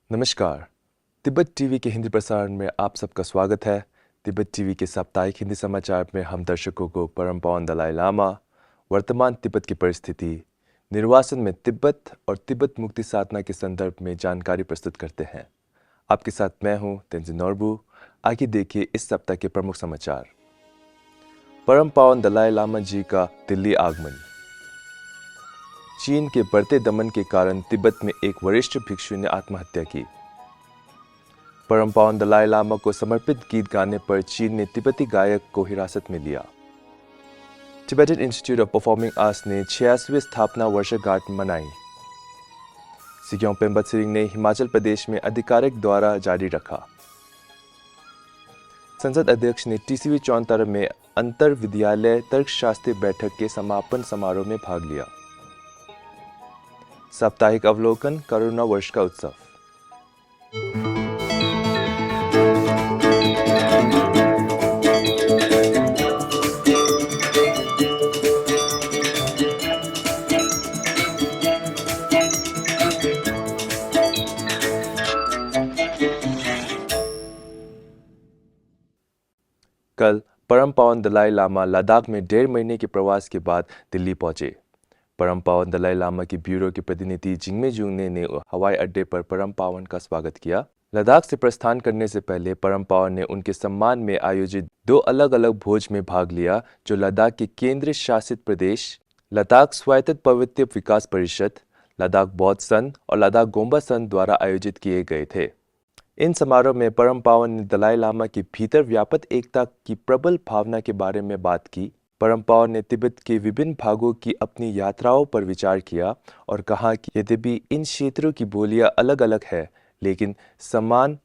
नमस्कार। तिब्बत टीवी के हिंदी प्रसारण में आप सबका स्वागत है। तिब्बत टीवी के साप्ताहिक हिंदी समाचार में हम दर्शकों को परम पावन दलाई लामा, वर्तमान तिब्बत की परिस्थिति, निर्वासन में तिब्बत और तिब्बत मुक्ति साधना के संदर्भ में जानकारी प्रस्तुत करते हैं। आपके साथ मैं हूं तेंजिन नोरबू। आगे देखिए इस सप्ताह के प्रमुख समाचार। परम पावन दलाई लामा जी का दिल्ली आगमन। चीन के बढ़ते दमन के कारण तिब्बत में एक वरिष्ठ भिक्षु ने आत्महत्या की। परम पावन दलाई लामा को समर्पित गीत गाने पर चीन ने तिब्बती गायक को हिरासत में लिया। Tibetan institute of performing arts ने 86वीं स्थापना वर्षगांठ मनाई। सिक्योम पेम्बा त्सिरिंग ने हिमाचल प्रदेश में आधिकारिक दौरा जारी रखा। संसद अध्यक्ष ने टीसीवी चौंतर में अंतर विद्यालय तर्कशास्त्री बैठक के समापन समारोह में भाग लिया। साप्ताहिक अवलोकन करुणा वर्ष का उत्सव। कल परम पावन दलाई लामा लद्दाख में 1.5 महीने के प्रवास के बाद दिल्ली पहुंचे। परम पावन दलाई लामा की ब्यूरो के प्रतिनिधि जिंगमे जुंगने ने हवाई अड्डे पर परम पावन का स्वागत किया। लद्दाख से प्रस्थान करने से पहले परम पावन ने उनके सम्मान में आयोजित 2 अलग-अलग भोज में भाग लिया, जो लद्दाख के केंद्र शासित प्रदेश, लद्दाख स्वायत्त पर्वतीय विकास परिषद, लद्दाख बौद्ध संघ और लद्दाख गोम्बा संघ द्वारा आयोजित किए गए थे। इन समारोह में परम पावन ने दलाई लामा के भीतर व्याप्त एकता की प्रबल भावना के बारे में बात की। परम पावन ने तिब्बत के विभिन्न भागों की अपनी यात्राओं पर विचार किया और कहा कि यद्यपि इन क्षेत्रों की बोलियां अलग अलग है, लेकिन समान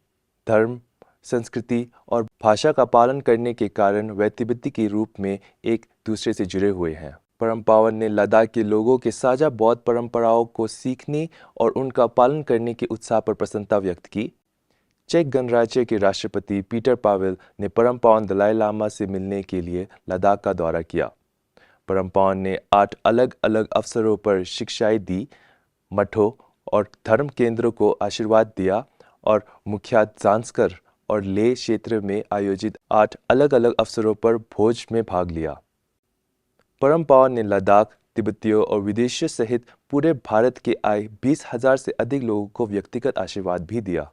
धर्म, संस्कृति और भाषा का पालन करने के कारण वे तिब्बती के रूप में एक दूसरे से जुड़े हुए हैं। परम पावन ने लद्दाख के लोगों के साझा बौद्ध परंपराओं को सीखने और उनका पालन करने के उत्साह पर प्रसन्नता व्यक्त की। चेक गणराज्य के राष्ट्रपति पीटर पावेल ने परम पावन दलाई लामा से मिलने के लिए लद्दाख का दौरा किया। परम पावन ने 8 अलग अलग अवसरों पर शिक्षाएं दी, मठों और धर्म केंद्रों को आशीर्वाद दिया और मुख्य जांस्कर और लेह क्षेत्र में आयोजित 8 अलग अलग अवसरों पर भोज में भाग लिया। परम पावन ने लद्दाख, तिब्बतियों और विदेशियों सहित पूरे भारत के आए 20,000 से अधिक लोगों को व्यक्तिगत आशीर्वाद भी दिया।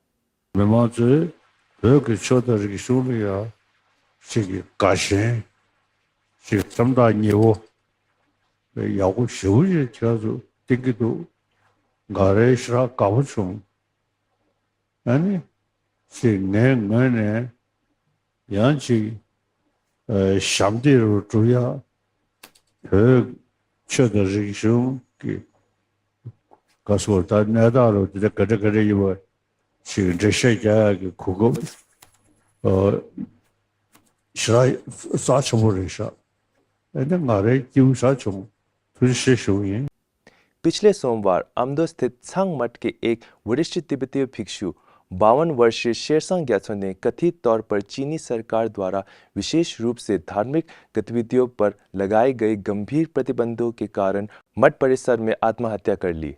पिछले सोमवार अमदो स्थित सांग मठ के एक वरिष्ठ तिब्बतीय भिक्षु 52 वर्षीय शेरसांग ग्यात्सो ने कथित तौर पर चीनी सरकार द्वारा विशेष रूप से धार्मिक गतिविधियों पर लगाए गए गंभीर प्रतिबंधों के कारण मठ परिसर में आत्महत्या कर ली।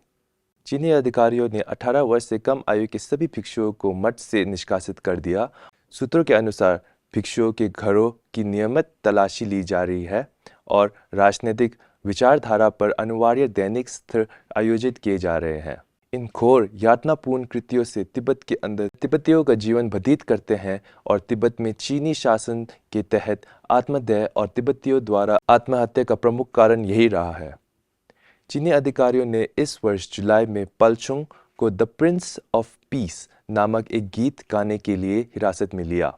चीनी अधिकारियों ने 18 वर्ष से कम आयु के सभी भिक्षुओं को मठ से निष्कासित कर दिया। सूत्रों के अनुसार भिक्षुओं के घरों की नियमित तलाशी ली जा रही है और राजनीतिक विचारधारा पर अनिवार्य दैनिक सत्र आयोजित किए जा रहे हैं। इन घोर यातनापूर्ण कृत्यों से तिब्बत के अंदर तिब्बतियों का जीवन व्यतीत करते हैं और तिब्बत में चीनी शासन के तहत आत्मदाह और तिब्बतियों द्वारा आत्महत्या का प्रमुख कारण यही रहा है। चीनी अधिकारियों ने इस वर्ष जुलाई में पलचुंग को द प्रिंस ऑफ पीस नामक एक गीत गाने के लिए हिरासत में लिया,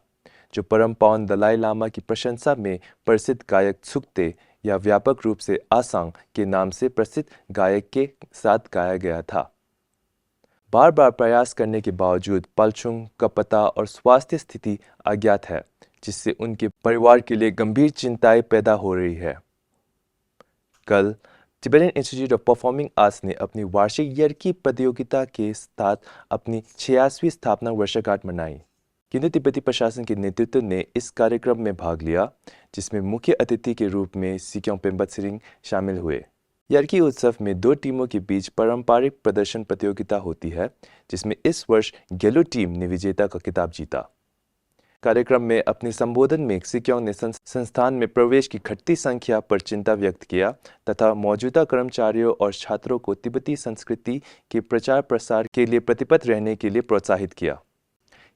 जो परम पावन दलाई लामा की प्रशंसा में प्रसिद्ध गायक त्सुकते या व्यापक रूप से आसांग के नाम से प्रसिद्ध गायक के साथ गाया गया था। बार बार प्रयास करने के बावजूद पलचुंग का पता और स्वास्थ्य स्थिति अज्ञात है, जिससे उनके परिवार के लिए गंभीर चिंताएं पैदा हो रही है। कल Tibetan institute of performing arts ने अपनी वार्षिक यर्की प्रतियोगिता के साथ अपनी 86वीं स्थापना वर्षगांठ मनाई। केंद्रीय तिब्बती प्रशासन के नेतृत्व ने इस कार्यक्रम में भाग लिया, जिसमें मुख्य अतिथि के रूप में सिक्योम पेम्बा त्सिरिंग शामिल हुए। यार्की उत्सव में 2 टीमों के बीच पारंपरिक प्रदर्शन प्रतियोगिता होती है, जिसमें इस वर्ष गेलो टीम ने विजेता का खिताब जीता। कार्यक्रम में अपने संबोधन में सिक्योंग ने संस्थान में प्रवेश की घटती संख्या पर चिंता व्यक्त किया तथा मौजूदा कर्मचारियों और छात्रों को तिब्बती संस्कृति के प्रचार प्रसार के लिए प्रतिबद्ध रहने के लिए प्रोत्साहित किया।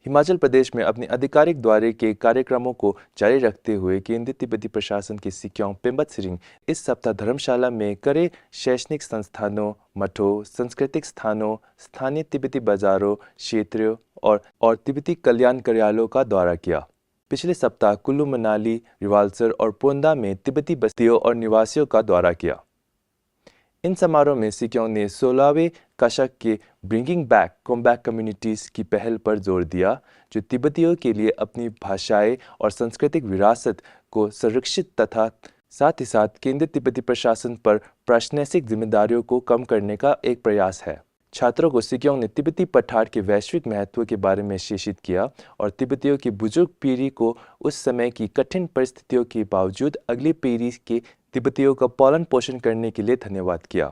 हिमाचल प्रदेश में अपने आधिकारिक दौरे के कार्यक्रमों को जारी रखते हुए केंद्रीय तिब्बती प्रशासन के सिक्योंग पेम्बत सिरिंग इस सप्ताह धर्मशाला में कड़े शैक्षणिक संस्थानों, मठों, सांस्कृतिक स्थानों, स्थानीय तिब्बती बाजारों, क्षेत्रों और तिब्बती कल्याण कार्यालयों का दौरा किया। पिछले सप्ताह कुल्लू मनाली, रिवाल्सर और पोंदा में तिब्बती बस्तियों और निवासियों का दौरा किया। इन समारोह में सिक्योंग ने 16वें दशक के ब्रिंगिंग बैक कॉमबैक कम्युनिटीज़ की पहल पर जोर दिया, जो तिब्बतियों के लिए अपनी भाषाएं और सांस्कृतिक विरासत को संरक्षित तथा साथ ही साथ केंद्रीय तिब्बती प्रशासन पर प्रशासनिक जिम्मेदारियों को कम करने का एक प्रयास है। छात्रों को सिक्योंग ने तिब्बती पठार के वैश्विक महत्व के बारे में शिक्षित किया और तिब्बतियों की बुजुर्ग पीढ़ी को उस समय की कठिन परिस्थितियों के बावजूद अगली पीढ़ी के तिब्बतियों का पालन पोषण करने के लिए धन्यवाद किया।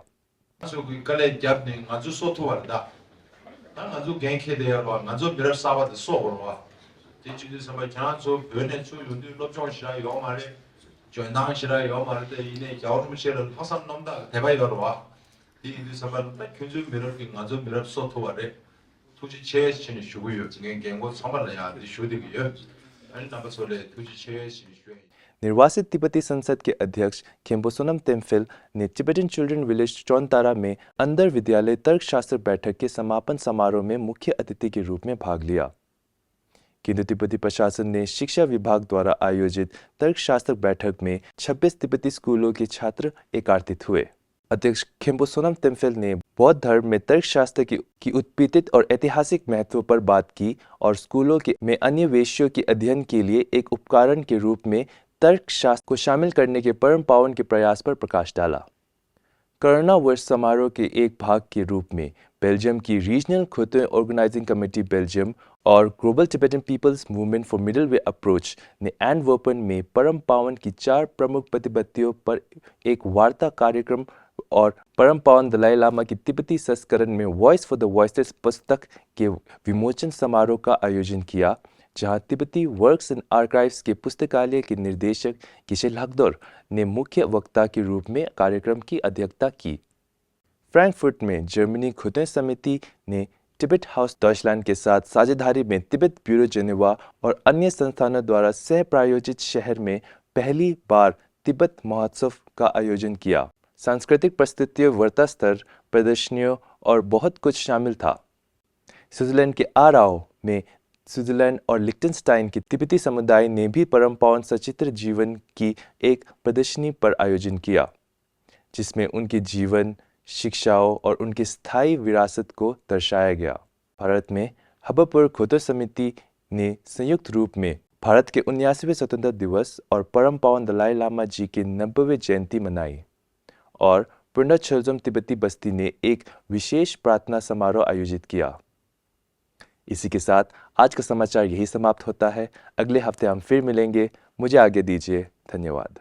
निर्वासित तिब्बती संसद के अध्यक्ष खेम्पो सोनम तेम्फिल ने तिब्बतन चिल्ड्रन विलेज चौनतारा में अंदर विद्यालय तर्कशास्त्र बैठक के समापन समारोह में मुख्य अतिथि के रूप में भाग लिया। केंद्रीय तिब्बती प्रशासन ने शिक्षा विभाग द्वारा आयोजित तर्कशास्त्र बैठक में 26 तिब्बती स्कूलों के छात्र एकत्रित हुए। अध्यक्ष खेम्पो सोनम तेम्फिल ने बौद्ध धर्म में तर्कशास्त्र की उत्पत्ति और ऐतिहासिक महत्व पर बात की और स्कूलों में अन्य विषयों के अध्ययन के लिए एक उपकरण के रूप में तर्कशास्त्र को शामिल करने के परम पावन के प्रयास पर प्रकाश डाला। कोरोना वर्ष समारोह के एक भाग के रूप में बेल्जियम की रीजनल खुदे ऑर्गेनाइजिंग कमेटी बेल्जियम और global Tibetan people's movement for middle way approach ने एंटवर्पन में परम पावन की 4 प्रमुख प्रतिबद्धतियों पर एक वार्ता कार्यक्रम और परम पावन दलाई लामा की तिब्बती संस्करण में वॉइस फॉर द वॉइसलेस पुस्तक के विमोचन समारोह का आयोजन किया, जहां तिब्बती वर्क्स एंड आर्काइव्स के पुस्तकालय के निदेशक गिशेल हकदोर ने मुख्य वक्ता के रूप में कार्यक्रम की अध्यक्षता की। फ्रैंकफर्ट में जर्मनी खुदे समिति ने तिब्बत हाउस डॉइचलैंड के साथ साझेदारी में तिब्बत ब्यूरो जेनेवा और अन्य संस्थानों द्वारा सह प्रायोजित शहर में पहली बार तिब्बत महोत्सव का आयोजन किया। सांस्कृतिक प्रस्तुतियों, वार्ता स्तर, प्रदर्शनियों और बहुत कुछ शामिल था। स्विट्जरलैंड के आराओ में स्विट्जरलैंड और लिechtenstein के तिब्बती समुदाय ने भी परम पावन सचित्र जीवन की एक प्रदर्शनी पर आयोजन किया, जिसमें उनके जीवन, शिक्षाओं और उनकी स्थायी विरासत को दर्शाया गया। भारत में हबपुर खुदे समिति ने संयुक्त रूप में भारत के 79वें स्वतंत्रता दिवस और परम पावन दलाई लामा जी के 90वें जयंती मनाई और पुंडा छलजम तिब्बती बस्ती ने एक विशेष प्रार्थना समारोह आयोजित किया। इसी के साथ आज का समाचार यही समाप्त होता है। अगले हफ्ते हम फिर मिलेंगे। मुझे आगे दीजिए। धन्यवाद।